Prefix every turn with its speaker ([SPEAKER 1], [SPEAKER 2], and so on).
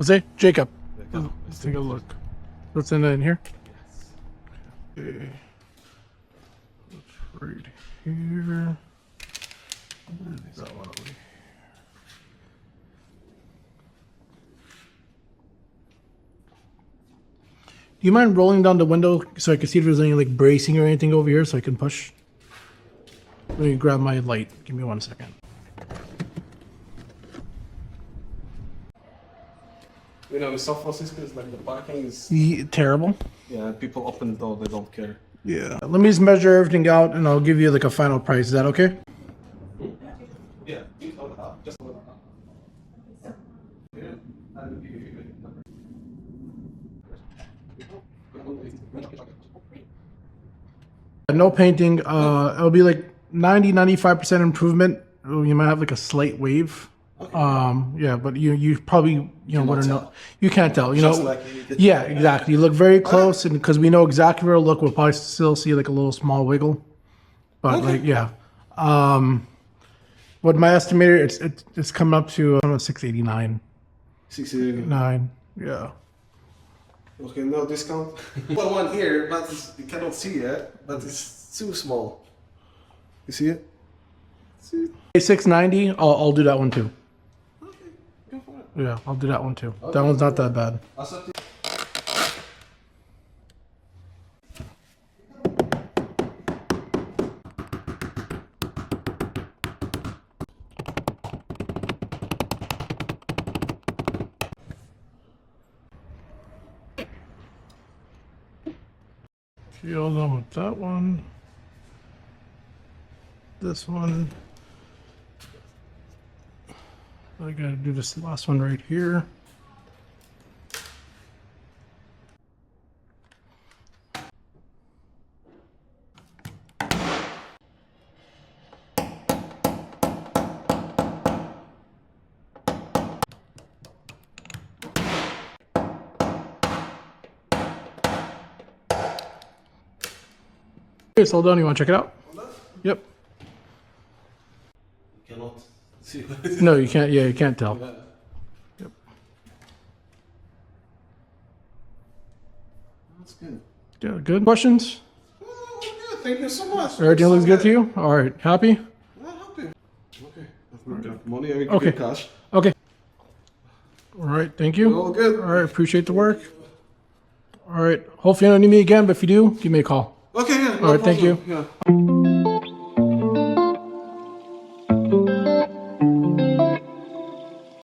[SPEAKER 1] Jose? Jacob. Let's take a look. What's in here? Okay. That's right here. That one over here. Do you mind rolling down the window so I can see if there's any like bracing or anything over here so I can push? Let me grab my light. Give me 1 second.
[SPEAKER 2] You know, in San Francisco, it's like the parking is...
[SPEAKER 1] Terrible?
[SPEAKER 2] Yeah, people open the door, they don't care.
[SPEAKER 1] Yeah. Let me just measure everything out and I'll give you like a final price. Is that okay?
[SPEAKER 2] Yeah, just a little. Yeah, I'll give you a number.
[SPEAKER 1] No painting. It'll be like 95% improvement. You might have like a slight wave.
[SPEAKER 2] Okay.
[SPEAKER 1] Yeah, but you probably wouldn't know. You can't tell.
[SPEAKER 2] Just like
[SPEAKER 1] Yeah, exactly. You look very close, and because we know exactly where to look, we'll probably still see like a little small wiggle. But like, yeah. What my estimator, it's coming up to 689.
[SPEAKER 2] 689.
[SPEAKER 1] Yeah.
[SPEAKER 2] Okay, no discount. Well, one here, but you cannot see it, but it's too small. You see it? See it?
[SPEAKER 1] 690. I'll do that one too.
[SPEAKER 2] Okay, go for it.
[SPEAKER 1] Yeah, I'll do that one too.
[SPEAKER 2] Okay.
[SPEAKER 1] That one's not that bad.
[SPEAKER 2] I'll set it.
[SPEAKER 1] Okay, hold on with that one. This one. I gotta do this last one right here. Okay, so hold on, you wanna check it out? Yep.
[SPEAKER 2] You cannot see.
[SPEAKER 1] No, you can't. Yeah, you can't tell.
[SPEAKER 2] Yeah.
[SPEAKER 1] Yep.
[SPEAKER 2] That's good.
[SPEAKER 1] Yeah, good. Questions?
[SPEAKER 2] Oh, good. Thank you so much.
[SPEAKER 1] Everything looks good to you? All right. Happy?
[SPEAKER 2] I'm happy. Okay. I've got money. I will give
[SPEAKER 1] Okay.
[SPEAKER 2] you cash.
[SPEAKER 1] Okay. All right. Thank you.
[SPEAKER 2] All good.
[SPEAKER 1] All right. Appreciate the work. All right. Hopefully you don't need me again, but if you do, give me a call.
[SPEAKER 2] Okay, yeah.
[SPEAKER 1] All right. Thank you.
[SPEAKER 2] Yeah.